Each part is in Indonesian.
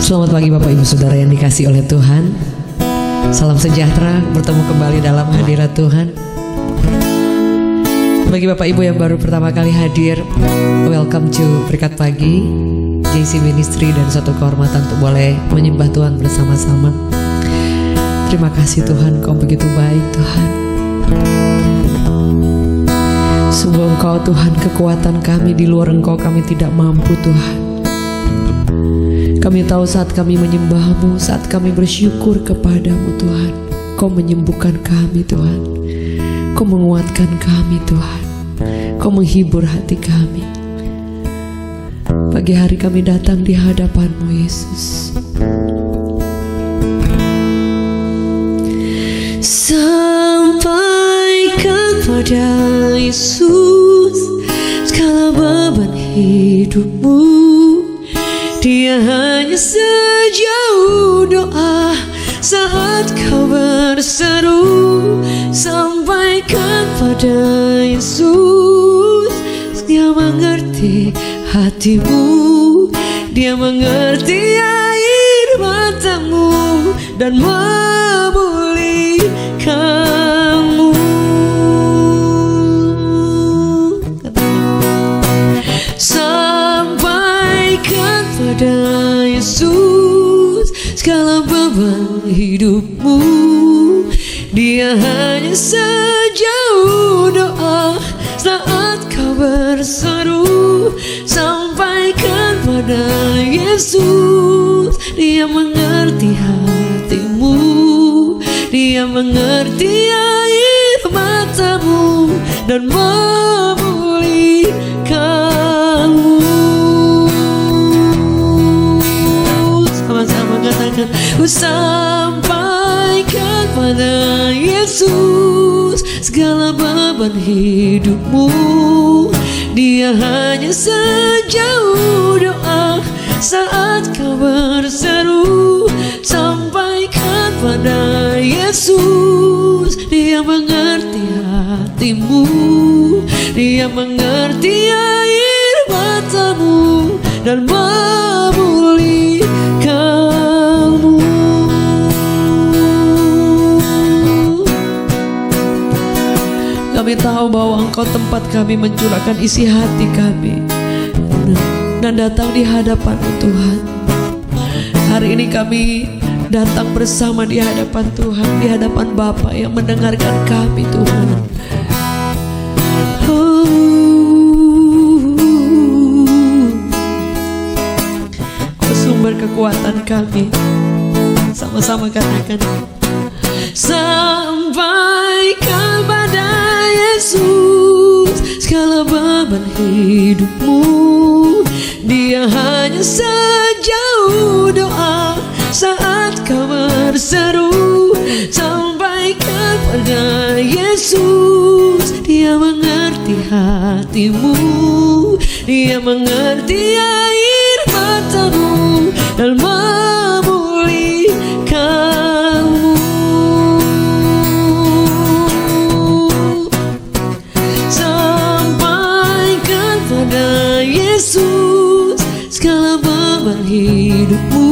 Selamat pagi Bapak Ibu Saudara yang dikasihi oleh Tuhan. Salam sejahtera, bertemu kembali dalam hadirat Tuhan. Bagi Bapak Ibu yang baru pertama kali hadir, welcome to Berkat Pagi JC Ministry, dan suatu kehormatan untuk boleh menyembah Tuhan bersama-sama. Terima kasih Tuhan, Kau begitu baik Tuhan. Sungguh Engkau Tuhan kekuatan kami, di luar Engkau kami tidak mampu Tuhan. Kami tahu saat kami menyembah-Mu, saat kami bersyukur kepada-Mu Tuhan, Kau menyembuhkan kami Tuhan, Kau menguatkan kami Tuhan, Kau menghibur hati kami. Pagi hari kami datang di hadapan-Mu Yesus. Sampaikan pada Yesus segala beban hidupmu. Dia hanya sejauh doa saat kau berseru. Sampaikan pada Yesus, Dia mengerti hatimu, Dia mengerti air matamu dan memulihkanmu. Sampaikan pada Yesus segala beban hidupmu. Dia hanya sejauh doa saat kau berseru. Sampaikan pada Yesus, Dia mengerti hatimu, Dia mengerti air matamu dan memulihkanmu. Sama-sama katakan, sampaikan pada Yesus segala beban hidupmu. Dia hanya sejauh doa saat kau berseru. Sampaikan pada Yesus, Dia mengerti hatimu, Dia mengerti air matamu dan memulihkanmu. Kami tahu bahwa Engkau tempat kami mencurahkan isi hati kami dan datang di hadapan-Mu Tuhan. Hari ini kami datang bersama di hadapan Tuhan, di hadapan Bapa yang mendengarkan kami Tuhan. Kau sumber kekuatan kami. Sama-sama katakan, sampaikan pada Yesus segala beban hidupmu. Dia hanya sejauh doa saat kau berseru. Sampaikan pada Yesus, Dia mengerti hatimu, Dia mengerti air matamu dan memulihkanmu. Sampaikan pada Yesus segala beban hidupmu.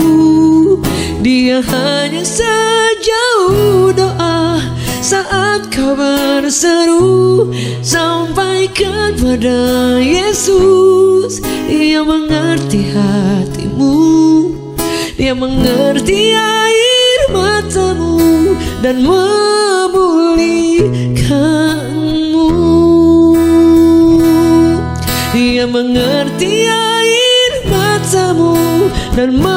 Dia hanya sejauh doa saat kau berseru. Sampaikan pada Yesus, Dia mengerti hatimu, Dia mengerti air matamu dan memulihkanmu. Dia mengerti air matamu dan memulihkanmu.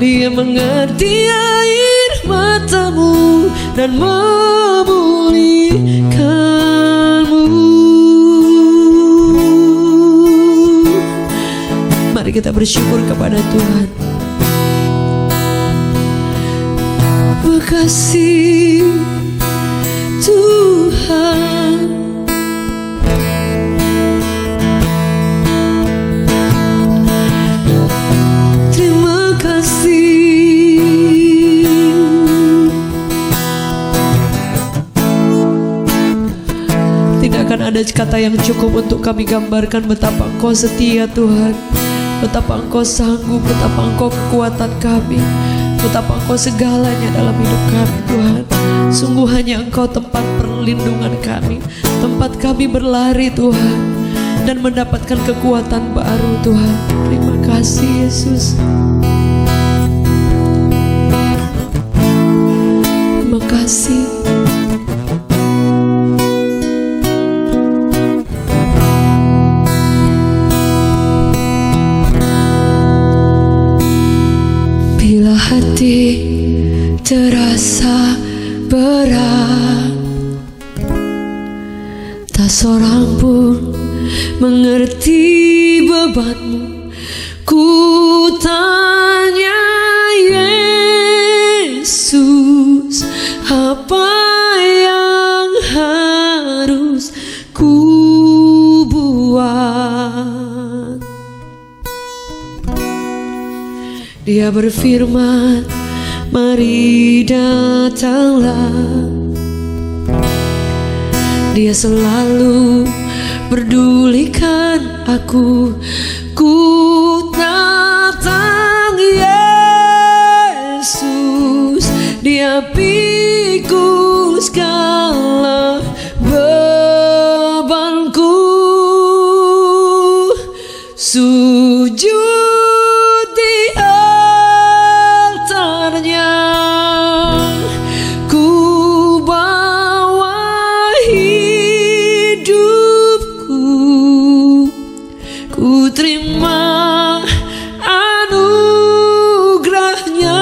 Dia mengerti air matamu dan memulihkanmu. Mari kita bersyukur kepada Tuhan. Makasih Tuhan, terima kasih. akan ada kata yang cukup untuk kami gambarkan betapa Engkau setia Tuhan, betapa Engkau sanggup, betapa Engkau kekuatan kami, betapa Engkau segalanya dalam hidup kami Tuhan. Sungguh hanya Engkau tempat perlindungan kami, tempat kami berlari Tuhan, dan mendapatkan kekuatan baru Tuhan. Terima kasih Yesus. Terima kasih. Bila hati terasa berat, tak seorang pun mengerti bebanmu, ku tanya Yesus, apa yang harus ku buat? Dia berfirman, mari datanglah. Dia selalu pedulikan aku. Ku datang Yesus, Dia pikul segala bebanku. Sujud di altarnya, ku bawa hidupku, ku terima anugerahnya.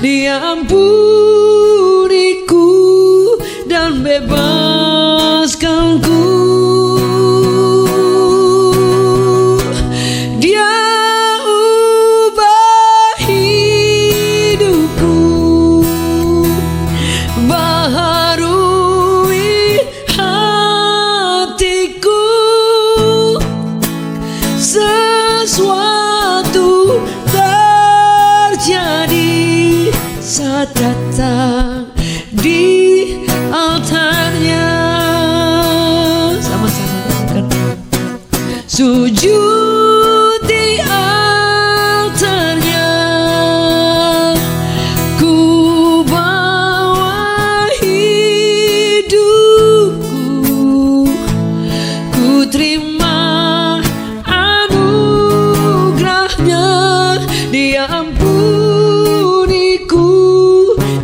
Dia ampuniku dan bebaskanku. Dia ubah hidupku, baharui hatiku. Sesuatu terjadi saat datang di altarnya. Sama-sama katakan, sujud di altarnya, ku bawa hidupku, ku terima anugerahnya. Dia ampuniku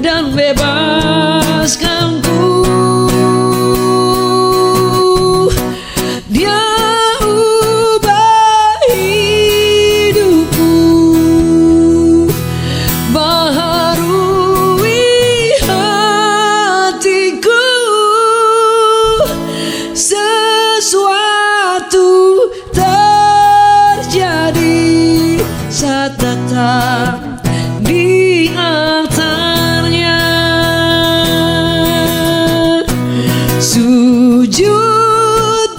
dan bebaskanku. Dia ubah hidupku, baharui hatiku. Sesuatu terjadi saat datang di altarnya. Sujud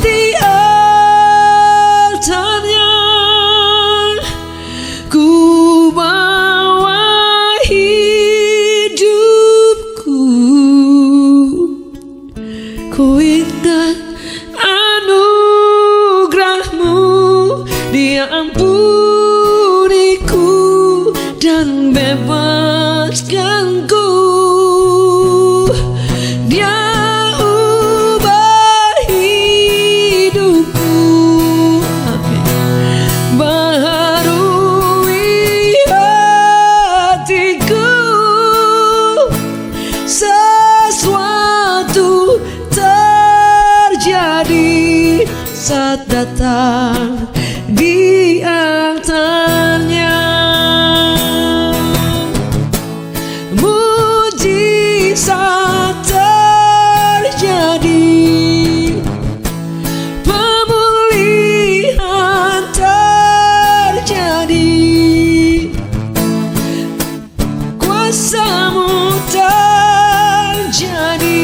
di altarnya, ku bawa hidupku, ku ingat anugerahmu. Dia ampuniku dan bebaskanku. Dia ubah hidupku, amin, baharui hatiku. Sesuatu terjadi saat datang di altarnya. Mujizat terjadi, pemulihan terjadi, kuasa-Mu terjadi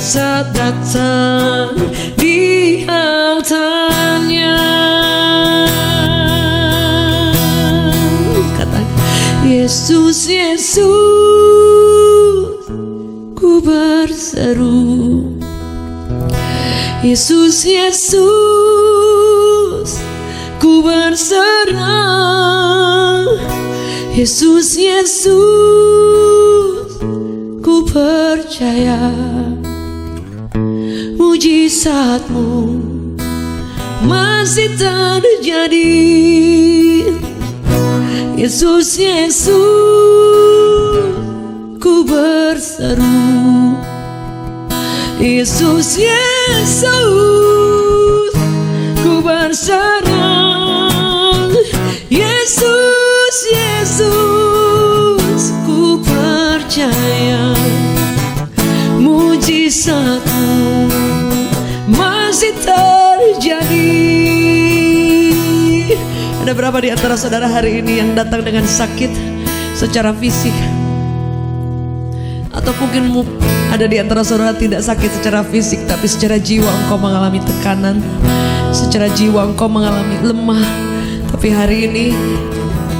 saat datang di altarnya. Katakan, Yesus, Yesus, ku berseru. Yesus, Yesus, ku berserah. Yesus, Yesus, ku percaya. Mujizat-Mu masih terjadi. Yesus, Yesus, ku berseru. Yesus, Yesus, ku berserah. Yesus, Yesus, ku percaya. Mujizat-Mu masih terjadi. Ada berapa di antara saudara hari ini yang datang dengan sakit secara fisik? Atau mungkin ada di antara saudara tidak sakit secara fisik, tapi secara jiwa engkau mengalami tekanan, secara jiwa engkau mengalami lemah. Tapi hari ini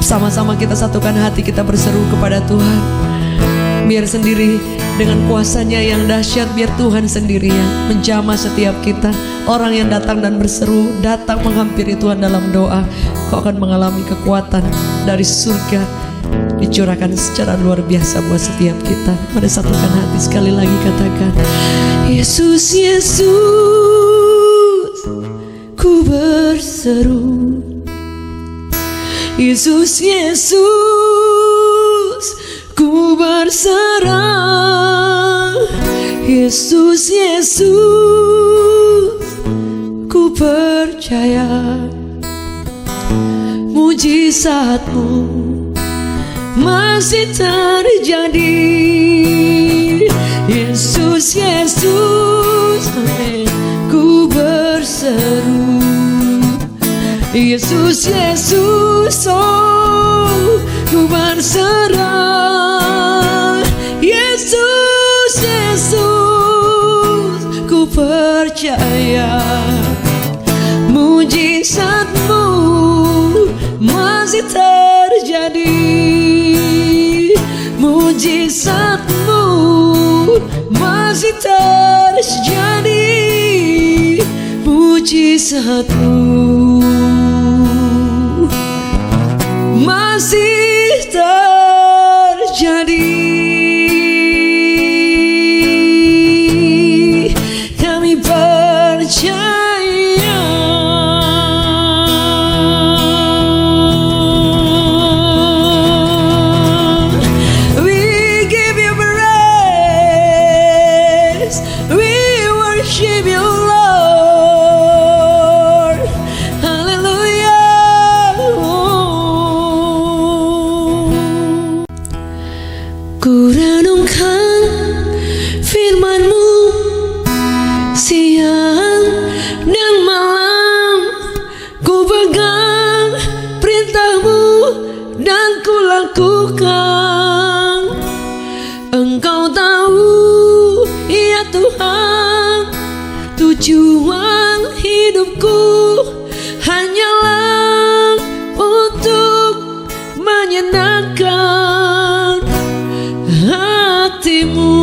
sama-sama kita satukan hati, kita berseru kepada Tuhan. Biar sendiri dengan kuasanya yang dahsyat, biar Tuhan sendiri yang menjamah setiap kita. Orang yang datang dan berseru, datang menghampiri Tuhan dalam doa, kau akan mengalami kekuatan dari surga dicurahkan secara luar biasa buat setiap kita. Mari satukan hati sekali lagi, katakan, Yesus, Yesus, ku berseru. Yesus, Yesus, ku berserah. Yesus, Yesus, ku percaya. Mujizat-Mu masih terjadi. Yesus, Yesus, ku berseru. Yesus, Yesus, oh, ku berserah. Yesus, Yesus, ku percaya. Mujizat-Mu masih terjadi. Mujizat-Mu masih terjadi. Mujizat-Mu masih terjadi. Kami percaya. We give You praise. We worship You, Lord. Hallelujah. Ku renungkan firman-Mu siang dan malam. Ku pegang perintah-Mu dan ku lakukan. Engkau tahu, ya Tuhan, tujuan hidupku hanyalah untuk menyenangkan hati-Mu.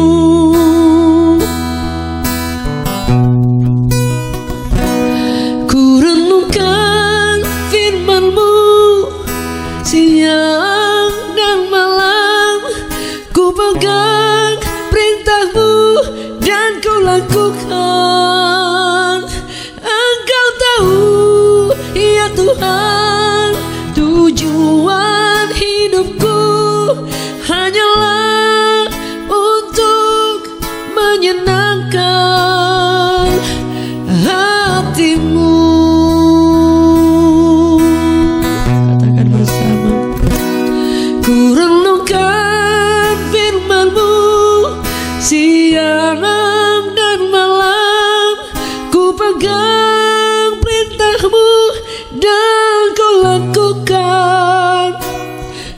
Ku renungkan firman-Mu siang dan malam. Ku pegang perintah-Mu dan ku lakukan. Engkau tahu, ya Tuhan, tujuan hidupku hanyalah untuk menyenangkan hati-Mu. Katakan bersama. Ku renungkan firman-Mu siang dan malam. Ku pegang perintah-Mu dan ku lakukan.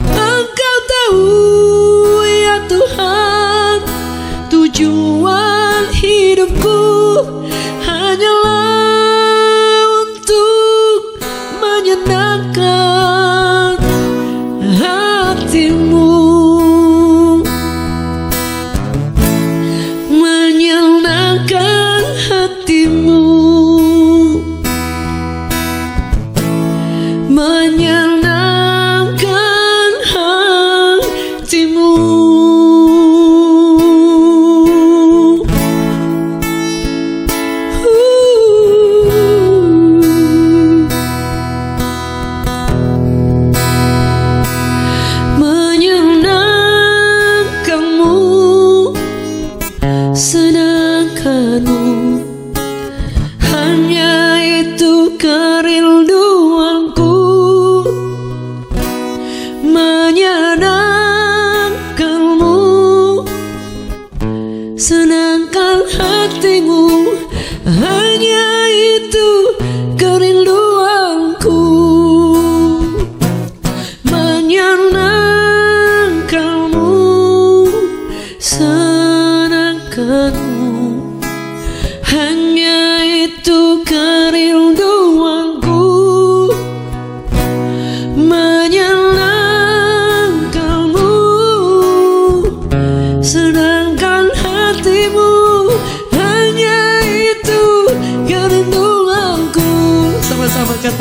Engkau tahu, ya Tuhan, tujuan hidupku hanyalah untuk menyenangkan hati-Mu. Menyenangkan hati-Mu.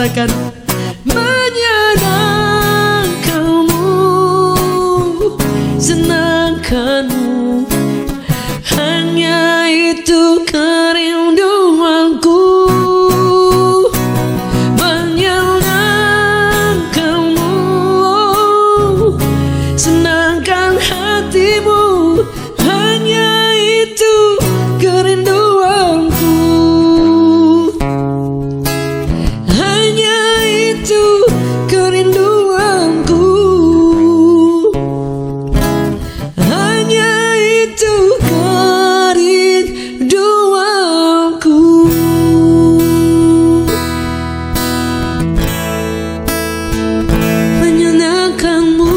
katakan menyenangkanmu, senangkanmu, hanya itu kerinduanku. Menyenangkanmu, senangkan hatimu, hanya itu kerinduanku. Hanya itu kerinduanku. Hanya itu kerinduanku. Menyenangkanmu.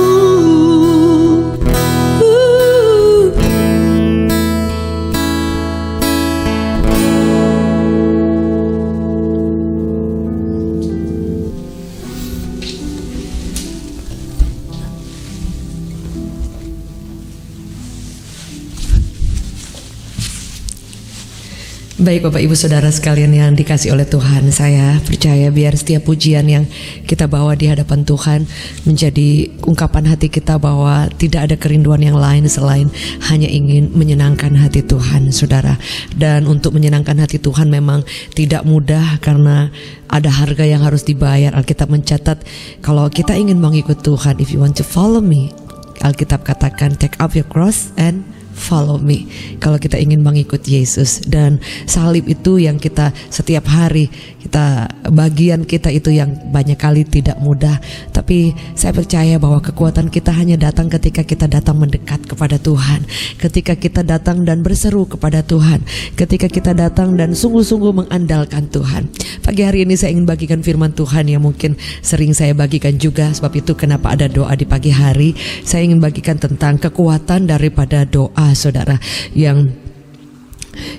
Baik Bapak Ibu Saudara sekalian yang dikasih oleh Tuhan, saya percaya biar setiap pujian yang kita bawa di hadapan Tuhan menjadi ungkapan hati kita bahwa tidak ada kerinduan yang lain selain hanya ingin menyenangkan hati Tuhan, Saudara. Dan untuk menyenangkan hati Tuhan memang tidak mudah karena ada harga yang harus dibayar. Alkitab mencatat kalau kita ingin mengikut Tuhan, if you want to follow me, Alkitab katakan take up your cross and follow me. Kalau kita ingin mengikut Yesus, dan salib itu yang kita setiap hari kita bagian kita itu yang banyak kali tidak mudah. Tapi saya percaya bahwa kekuatan kita hanya datang ketika kita datang mendekat kepada Tuhan, ketika kita datang dan berseru kepada Tuhan, ketika kita datang dan sungguh-sungguh mengandalkan Tuhan. Pagi hari ini saya ingin bagikan firman Tuhan yang mungkin sering saya bagikan juga. Sebab itu kenapa ada doa di pagi hari. Saya ingin bagikan tentang kekuatan daripada doa, Saudara, yang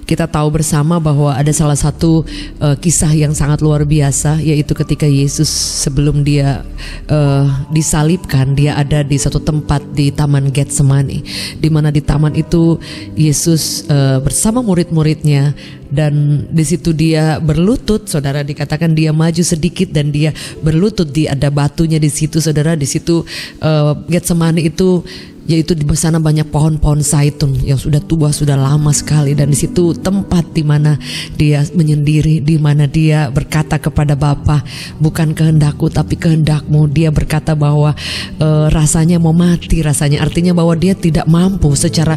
kita tahu bersama bahwa ada salah satu kisah yang sangat luar biasa, yaitu ketika Yesus sebelum dia disalibkan, dia ada di satu tempat di Taman Getsemani, di mana di taman itu Yesus bersama murid-muridnya, dan di situ dia berlutut, Saudara. Dikatakan dia maju sedikit dan dia berlutut, ada batunya di situ, Saudara. Di situ Getsemani itu, yaitu di sana banyak pohon-pohon zaitun yang sudah tua, sudah lama sekali, dan di situ tempat di mana dia menyendiri, di mana dia berkata kepada Bapa, bukan kehendakku tapi kehendakmu. Dia berkata bahwa rasanya mau mati, rasanya artinya bahwa dia tidak mampu secara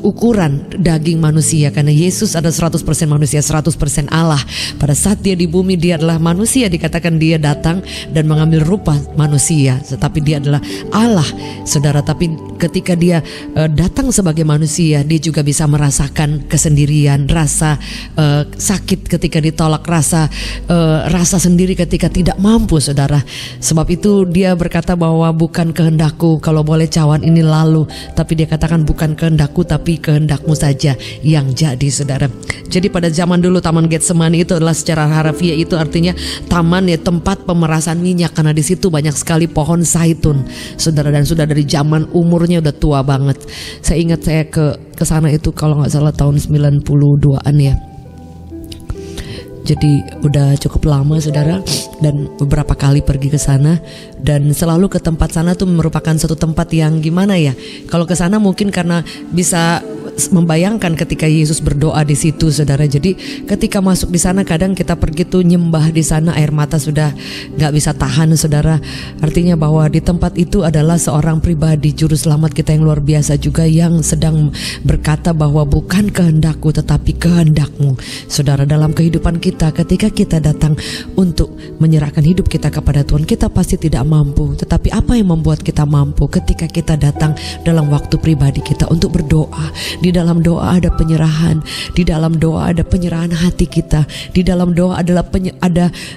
ukuran daging manusia, karena Yesus ada 100% manusia, 100% Allah. Pada saat dia di bumi dia adalah manusia, dikatakan dia datang dan mengambil rupa manusia, tetapi dia adalah Allah, Saudara. Tapi ketika dia datang sebagai manusia, dia juga bisa merasakan kesendirian, rasa sakit ketika ditolak, rasa sendiri ketika tidak mampu, Saudara. Sebab itu dia berkata bahwa bukan kehendakku, kalau boleh cawan ini lalu, tapi dia katakan bukan kehendakku tapi kehendakmu saja yang jadi, Saudara. Jadi pada zaman dulu Taman Getsemani itu adalah secara harfiah itu artinya taman, ya, tempat pemerasan minyak, karena di situ banyak sekali pohon zaitun, Saudara, dan sudah dari zaman umurnya udah tua banget. Saya ingat saya ke sana itu kalau nggak salah tahun 92-an ya. Jadi udah cukup lama, Saudara, dan beberapa kali pergi ke sana, dan selalu ke tempat sana tuh merupakan satu tempat yang gimana ya? Kalau ke sana mungkin karena bisa membayangkan ketika Yesus berdoa di situ, Saudara. Jadi ketika masuk di sana kadang kita pergi tuh nyembah di sana, air mata sudah nggak bisa tahan, Saudara. Artinya bahwa di tempat itu adalah seorang pribadi, juru selamat kita yang luar biasa juga, yang sedang berkata bahwa bukan kehendakku tetapi kehendakmu, Saudara. Dalam kehidupan kita, ketika kita datang untuk menyerahkan hidup kita kepada Tuhan, kita pasti tidak mampu. Tetapi apa yang membuat kita mampu? Ketika kita datang dalam waktu pribadi kita untuk berdoa. Di dalam doa ada penyerahan, di dalam doa ada penyerahan hati kita, di dalam doa adalah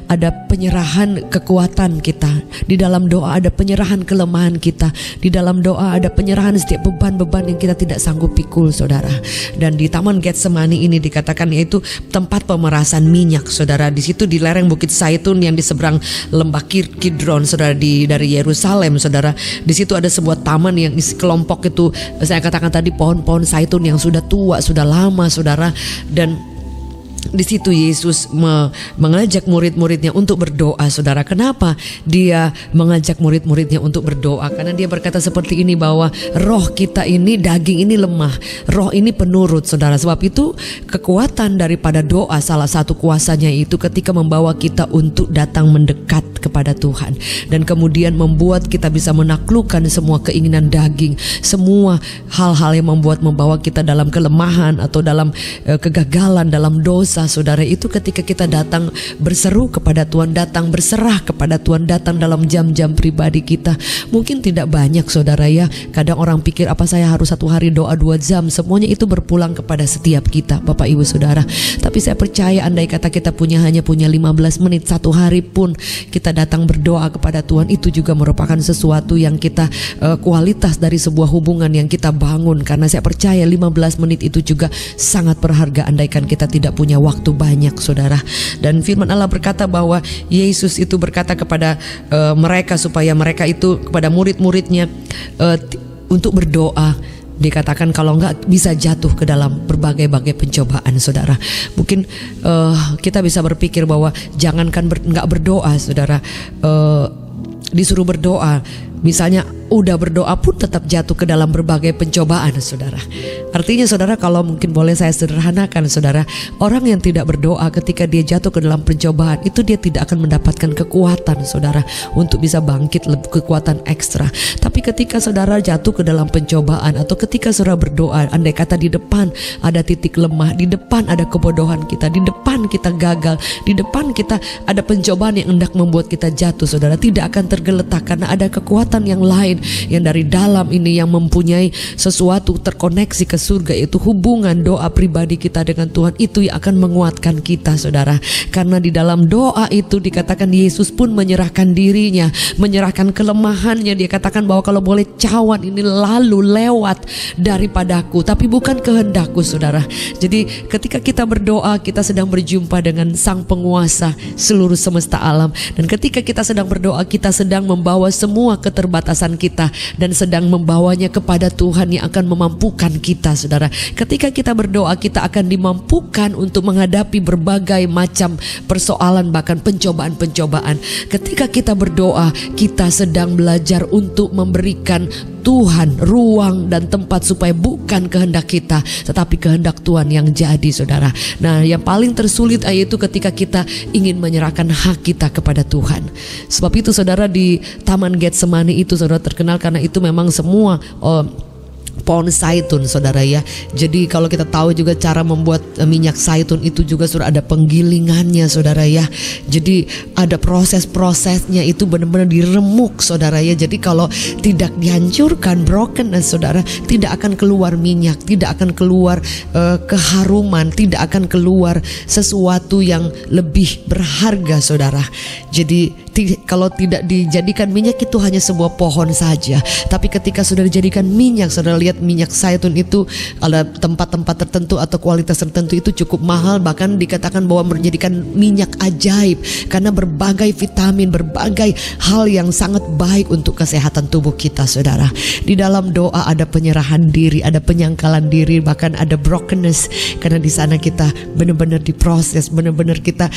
ada penyerahan kekuatan kita, di dalam doa ada penyerahan kelemahan kita, di dalam doa ada penyerahan setiap beban-beban yang kita tidak sanggup pikul, Saudara. Dan di Taman Getsemani ini dikatakan yaitu tempat pemerasan minyak, Saudara. Di situ di lereng Bukit Zaitun yang di seberang lembah Kidron, Saudara, dari Yerusalem, Saudara. Di situ ada sebuah taman yang isi kelompok itu, saya katakan tadi, pohon-pohon zaitun yang sudah tua, sudah lama, Saudara. Dan Di situ Yesus mengajak murid-muridnya untuk berdoa, saudara. Kenapa dia mengajak murid-muridnya untuk berdoa? Karena dia berkata seperti ini, bahwa roh kita ini, daging ini lemah, roh ini penurut, saudara. Sebab itu kekuatan daripada doa, salah satu kuasanya itu ketika membawa kita untuk datang mendekat kepada Tuhan, dan kemudian membuat kita bisa menaklukkan semua keinginan daging, semua hal-hal yang membawa kita dalam kelemahan atau dalam kegagalan, dalam dosa. Saudara, itu ketika kita datang berseru kepada Tuhan, datang berserah kepada Tuhan, datang dalam jam-jam pribadi kita. Mungkin tidak banyak, saudara ya. Kadang orang pikir, apa saya harus satu hari doa 2 jam? Semuanya itu berpulang kepada setiap kita, Bapak Ibu Saudara. Tapi saya percaya andai kata kita hanya punya 15 menit satu hari pun kita datang berdoa kepada Tuhan, itu juga merupakan sesuatu yang kita kualitas dari sebuah hubungan yang kita bangun. Karena saya percaya 15 menit itu juga sangat berharga andaikan kita tidak punya waktu banyak, saudara. Dan firman Allah berkata bahwa Yesus itu berkata kepada mereka, supaya mereka itu, kepada murid-muridnya, untuk berdoa. Dikatakan kalau enggak bisa jatuh ke dalam berbagai-bagai pencobaan, saudara. Mungkin kita bisa berpikir bahwa jangankan enggak berdoa, saudara, disuruh berdoa, misalnya udah berdoa pun tetap jatuh ke dalam berbagai pencobaan, saudara. Artinya, saudara, kalau mungkin boleh saya sederhanakan, saudara, orang yang tidak berdoa ketika dia jatuh ke dalam pencobaan itu dia tidak akan mendapatkan kekuatan, saudara, untuk bisa bangkit, kekuatan ekstra. Tapi ketika saudara jatuh ke dalam pencobaan, atau ketika saudara berdoa, andai kata di depan ada titik lemah, di depan ada kebodohan kita, di depan kita gagal, di depan kita ada pencobaan yang hendak membuat kita jatuh, saudara, tidak akan tergeletak karena ada kekuatan yang lain yang dari dalam ini, yang mempunyai sesuatu terkoneksi ke surga, yaitu hubungan doa pribadi kita dengan Tuhan. Itu yang akan menguatkan kita, saudara. Karena di dalam doa itu dikatakan Yesus pun menyerahkan dirinya, menyerahkan kelemahannya. Dia katakan bahwa kalau boleh cawan ini lalu lewat daripadaku, tapi bukan kehendakku, saudara. Jadi ketika kita berdoa, kita sedang berjumpa dengan Sang Penguasa seluruh semesta alam. Dan ketika kita sedang berdoa, kita sedang membawa semua keterbatasan kita dan sedang membawanya kepada Tuhan yang akan memampukan kita, saudara. Ketika kita berdoa, kita akan dimampukan untuk menghadapi berbagai macam persoalan, bahkan pencobaan-pencobaan. Ketika kita berdoa, kita sedang belajar untuk memberikan Tuhan ruang dan tempat supaya bukan kehendak kita tetapi kehendak Tuhan yang jadi, saudara. Nah, yang paling tersulit yaitu ketika kita ingin menyerahkan hak kita kepada Tuhan. Sebab itu, saudara, di Taman Getsemani itu, saudara, terkenal karena itu memang semua pohon zaitun, saudara ya. Jadi kalau kita tahu juga cara membuat minyak zaitun itu juga sudah ada penggilingannya, saudara ya. Jadi ada proses-prosesnya, itu benar-benar diremuk, saudara ya. Jadi kalau tidak dihancurkan, broken, saudara, tidak akan keluar minyak, tidak akan keluar keharuman, tidak akan keluar sesuatu yang lebih berharga, saudara. Jadi kalau tidak dijadikan minyak, itu hanya sebuah pohon saja. Tapi ketika sudah dijadikan minyak, saudara lihat minyak zaitun itu ada tempat-tempat tertentu atau kualitas tertentu itu cukup mahal. Bahkan dikatakan bahwa menjadikan minyak ajaib karena berbagai vitamin, berbagai hal yang sangat baik untuk kesehatan tubuh kita, saudara. Di dalam doa ada penyerahan diri, ada penyangkalan diri, bahkan ada brokenness. Karena di sana kita benar-benar diproses, benar-benar kita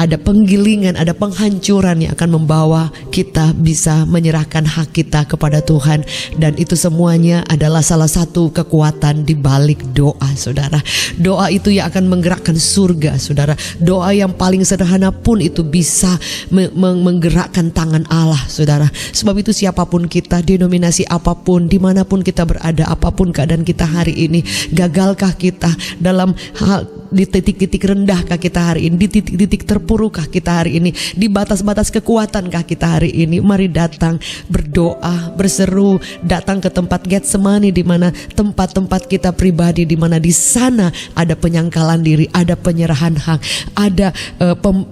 ada penggilingan, ada penghancuran yang akan membawa kita bisa menyerahkan hak kita kepada Tuhan. Dan itu semuanya adalah salah satu kekuatan di balik doa, saudara. Doa itu yang akan menggerakkan surga, saudara. Doa yang paling sederhana pun itu bisa menggerakkan tangan Allah, saudara. Sebab itu siapapun kita, denominasi apapun, dimanapun kita berada, apapun keadaan kita hari ini, gagalkah kita dalam hal, di titik-titik rendahkah kita hari ini, di titik-titik terpurukkah kita hari ini, di batas-batas kekuatankah kita hari ini, mari datang berdoa, berseru, datang ke tempat Getsemani, di mana tempat-tempat kita pribadi, di mana di sana ada penyangkalan diri, ada penyerahan hak, ada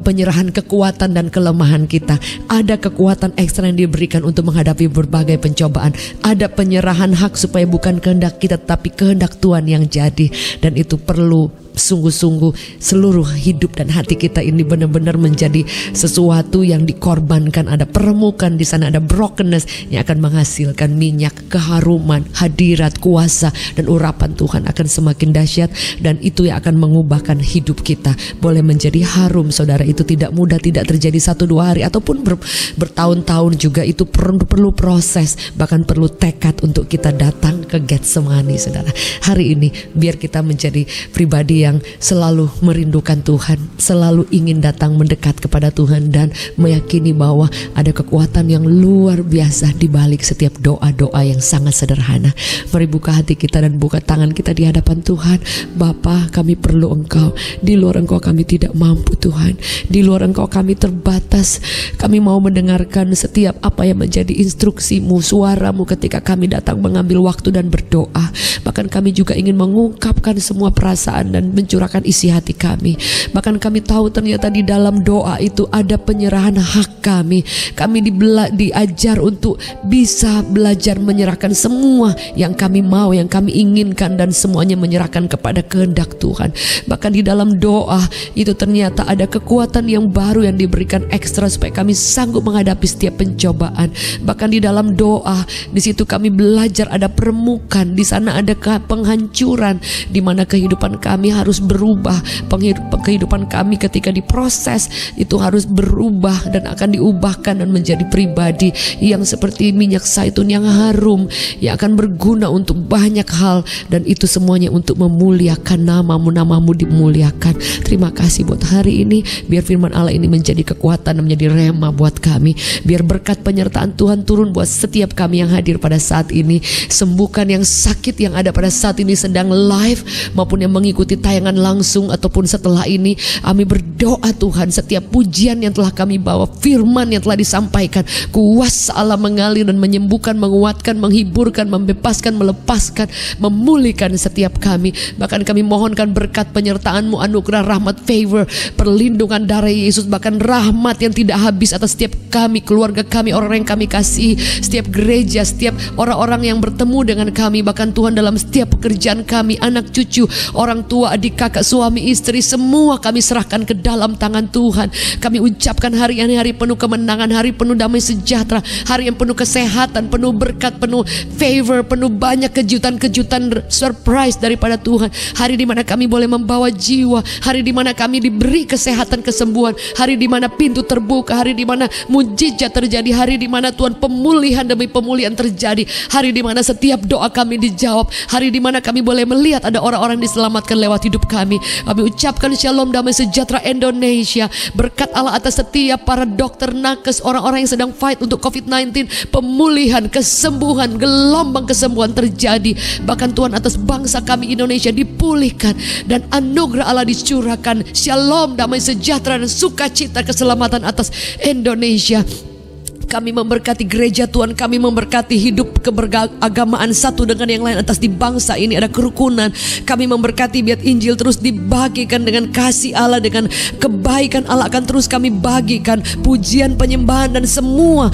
penyerahan kekuatan dan kelemahan kita, ada kekuatan ekstra yang diberikan untuk menghadapi berbagai pencobaan, ada penyerahan hak supaya bukan kehendak kita tapi kehendak Tuhan yang jadi. Dan itu perlu sungguh-sungguh seluruh hidup dan hati kita ini benar-benar menjadi sesuatu yang dikorbankan. Ada peremukan di sana, ada brokenness yang akan menghasilkan minyak, keharuman, hadirat, kuasa dan urapan Tuhan akan semakin dahsyat, dan itu yang akan mengubahkan hidup kita. Boleh menjadi harum, saudara. Itu tidak mudah, tidak terjadi 1-2 hari ataupun bertahun-tahun juga. Itu perlu proses, bahkan perlu tekad untuk kita datang ke Getsemani, saudara. Hari ini biar kita menjadi pribadi yang selalu merindukan Tuhan, selalu ingin datang mendekat kepada Tuhan, dan meyakini bahwa ada kekuatan yang luar biasa di balik setiap doa-doa yang sangat sederhana. Mari buka hati kita dan buka tangan kita di hadapan Tuhan. Bapa, kami perlu Engkau. Di luar Engkau kami tidak mampu, Tuhan. Di luar Engkau kami terbatas. Kami mau mendengarkan setiap apa yang menjadi instruksimu, suaramu ketika kami datang mengambil waktu dan berdoa. Bahkan kami juga ingin mengungkapkan semua perasaan dan mencurahkan isi hati kami. Bahkan kami tahu ternyata di dalam doa itu ada penyerahan hak kami. Kami diajar untuk bisa belajar menyerahkan semua yang kami mau, yang kami inginkan, dan semuanya menyerahkan kepada kehendak Tuhan. Bahkan di dalam doa itu ternyata ada kekuatan yang baru yang diberikan ekstra supaya kami sanggup menghadapi setiap pencobaan. Bahkan di dalam doa, di situ kami belajar ada peremukan, di sana ada penghancuran, di mana kehidupan kami harus berubah. Kehidupan kami ketika diproses itu harus berubah dan akan diubahkan dan menjadi pribadi yang seperti minyak zaitun yang harum, yang akan berguna untuk banyak hal, dan itu semuanya untuk memuliakan namamu dimuliakan. Terima kasih buat hari ini. Biar firman Allah ini menjadi kekuatan dan menjadi rema buat kami. Biar berkat penyertaan Tuhan turun buat setiap kami yang hadir pada saat ini. Sembuhkan yang sakit yang ada pada saat ini sedang live maupun yang mengikuti tayangan langsung ataupun setelah ini. Kami berdoa Tuhan, setiap pujian yang telah kami bawa, firman yang telah disampaikan, kuasa Allah mengalir dan menyembuhkan, menguatkan, menghiburkan, membebaskan, melepaskan, memulihkan setiap kami. Bahkan kami mohonkan berkat penyertaan-Mu, anugerah, rahmat, favor, perlindungan darah Yesus, bahkan rahmat yang tidak habis atas setiap kami, keluarga kami, orang yang kami kasihi, setiap gereja, setiap orang-orang yang bertemu dengan kami. Bahkan Tuhan dalam setiap pekerjaan kami, anak cucu, orang tua, adik kakak, suami istri, semua kami serahkan ke dalam tangan Tuhan. Kami ucapkan hari ini hari penuh kemenangan, hari penuh damai sejahtera, hari yang penuh kesehatan, penuh berkat, penuh favor, penuh banyak kejutan-kejutan surprise daripada Tuhan. Hari di mana kami boleh membawa jiwa, hari di mana kami diberi kesehatan, kesembuhan, hari di mana pintu terbuka, hari di mana mujizat terjadi, hari di mana Tuhan pemulihan demi pemulihan terjadi, hari di mana setiap doa kami dijawab, hari di mana kami boleh melihat ada orang-orang diselamatkan lewat hidup kami. Kami ucapkan shalom, damai sejahtera Indonesia, berkat Allah atas setiap para dokter, nakes, orang-orang yang sedang fight untuk COVID-19, pemulihan, kesembuhan, gelombang kesembuhan terjadi. Bahkan Tuhan atas bangsa kami Indonesia dipulihkan dan anugerah Allah dicurahkan. Shalom, damai sejahtera dan sukacita, keselamatan atas Indonesia. Kami memberkati gereja Tuhan, kami memberkati hidup keberagamaan satu dengan yang lain atas di bangsa ini ada kerukunan. Kami memberkati biar Injil terus dibagikan dengan kasih Allah, dengan kebaikan Allah akan terus kami bagikan. Pujian, penyembahan dan semua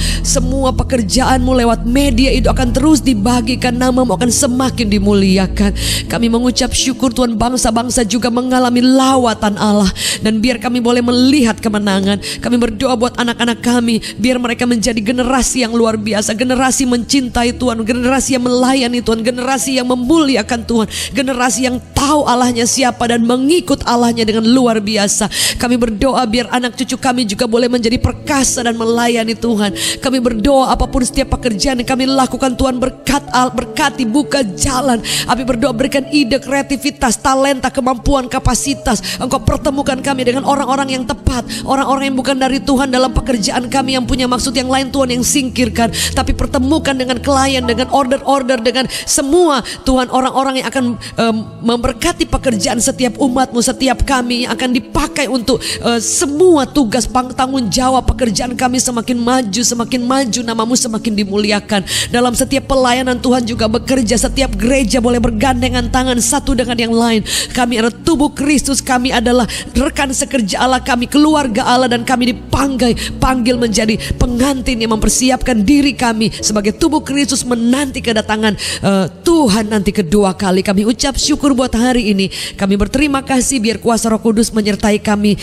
pekerjaanmu lewat media itu akan terus dibagikan, namamu akan semakin dimuliakan. Kami mengucap syukur Tuhan, bangsa-bangsa juga mengalami lawatan Allah, dan biar kami boleh melihat kemenangan. Kami berdoa buat anak-anak kami, biar mereka menjadi generasi yang luar biasa, generasi mencintai Tuhan, generasi yang melayani Tuhan, generasi yang memuliakan Tuhan, generasi yang tahu Allahnya siapa dan mengikut Allahnya dengan luar biasa. Kami berdoa biar anak cucu kami juga boleh menjadi perkasa dan melayani Tuhan. Kami berdoa apapun setiap pekerjaan yang kami lakukan Tuhan berkati, buka jalan. Kami berdoa berikan ide, kreativitas, talenta, kemampuan, kapasitas. Engkau pertemukan kami dengan orang-orang yang tepat, orang-orang yang bukan dari Tuhan dalam pekerjaan kami yang punya maksud yang lain Tuhan, yang singkirkan. Tapi pertemukan dengan klien, dengan order-order, dengan semua Tuhan orang-orang yang akan memberkati pekerjaan setiap umatmu, setiap kami yang akan dipakai untuk semua tugas tanggung jawab pekerjaan kami semakin maju, namamu semakin dimuliakan. Dalam setiap pelayanan Tuhan juga bekerja, setiap gereja boleh bergandengan tangan satu dengan yang lain. Kami adalah tubuh Kristus, kami adalah rekan sekerja Allah, kami keluarga Allah, dan kami dipanggil menjadi pengantin Konstantin yang mempersiapkan diri kami sebagai tubuh Kristus menanti kedatangan Tuhan nanti kedua kali. Kami ucap syukur buat hari ini. Kami berterima kasih biar kuasa Roh Kudus menyertai kami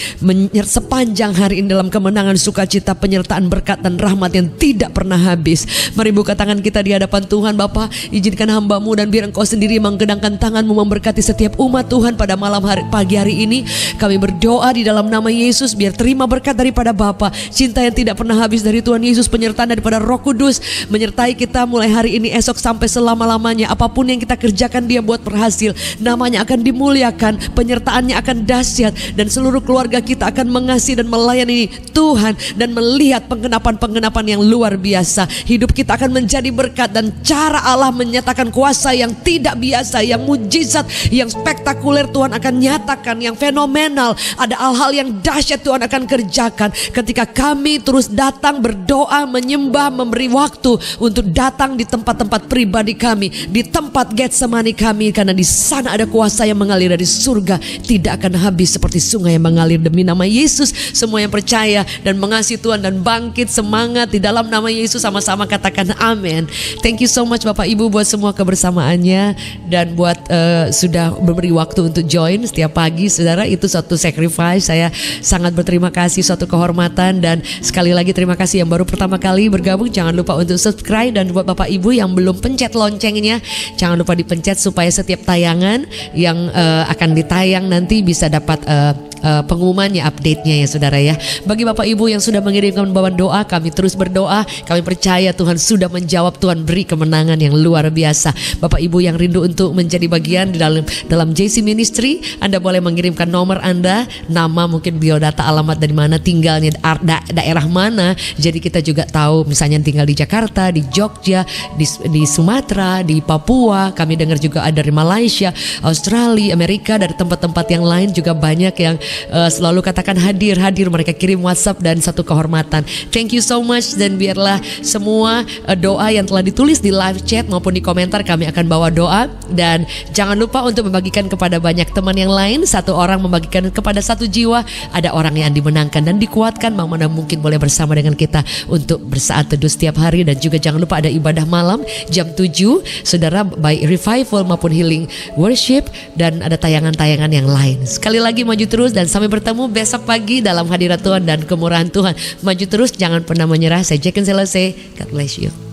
sepanjang hari ini dalam kemenangan, sukacita, penyertaan, berkat dan rahmat yang tidak pernah habis. Mari buka tangan kita di hadapan Tuhan. Bapa, izinkan hamba-Mu dan biar Engkau sendiri menggenangkan tangan-Mu memberkati setiap umat Tuhan pada malam hari, pagi hari ini. Kami berdoa di dalam nama Yesus biar terima berkat daripada Bapa, cinta yang tidak pernah habis dari Tuhan Yesus, penyertaan daripada Roh Kudus menyertai kita mulai hari ini, esok sampai selama-lamanya. Apapun yang kita kerjakan Dia buat berhasil, namanya akan dimuliakan, penyertaannya akan dahsyat, dan seluruh keluarga kita akan mengasihi dan melayani Tuhan dan melihat penggenapan-penggenapan yang luar biasa. Hidup kita akan menjadi berkat dan cara Allah menyatakan kuasa yang tidak biasa, yang mujizat, yang spektakuler Tuhan akan nyatakan, yang fenomenal. Ada hal-hal yang dahsyat Tuhan akan kerjakan ketika kami terus datang berdoa, menyembah, memberi waktu untuk datang di tempat-tempat pribadi kami, di tempat Getsemani kami, karena di sana ada kuasa yang mengalir dari surga, tidak akan habis seperti sungai yang mengalir. Demi nama Yesus, semua yang percaya dan mengasihi Tuhan dan bangkit semangat di dalam nama Yesus sama-sama katakan amin. Thank you so much Bapak Ibu buat semua kebersamaannya dan buat sudah memberi waktu untuk join setiap pagi, saudara. Itu suatu sacrifice. Saya sangat berterima kasih, suatu kehormatan, dan sekali lagi terima kasih yang baru pertama kali bergabung. Jangan lupa untuk subscribe, dan buat Bapak Ibu yang belum pencet loncengnya, jangan lupa dipencet supaya setiap tayangan yang akan ditayang nanti bisa dapat pengumumannya, update-nya ya saudara ya. Bagi Bapak Ibu yang sudah mengirimkan bawa doa, kami terus berdoa. Kami percaya Tuhan sudah menjawab, Tuhan beri kemenangan yang luar biasa. Bapak Ibu yang rindu untuk menjadi bagian di dalam JC Ministry, Anda boleh mengirimkan nomor Anda, nama, mungkin biodata, alamat dari mana, tinggalnya daerah mana. Jadi kita juga tahu misalnya tinggal di Jakarta, di Jogja, di Sumatera, di Papua. Kami dengar juga ada dari Malaysia, Australia, Amerika, dari tempat-tempat yang lain juga banyak yang selalu katakan hadir. Mereka kirim WhatsApp dan satu kehormatan. Thank you so much, dan biarlah semua doa yang telah ditulis di live chat maupun di komentar kami akan bawa doa. Dan jangan lupa untuk membagikan kepada banyak teman yang lain. Satu orang membagikan kepada satu jiwa, ada orang yang dimenangkan dan dikuatkan. Mana mungkin boleh bersama dengan kita untuk bersaat teduh setiap hari. Dan juga jangan lupa ada ibadah malam jam 7 saudara, baik revival maupun healing worship, dan ada tayangan-tayangan yang lain. Sekali lagi maju terus, dan sampai bertemu besok pagi dalam hadirat Tuhan dan kemurahan Tuhan. Maju terus, jangan pernah menyerah. Saya Jacqueline Selesai. God bless you.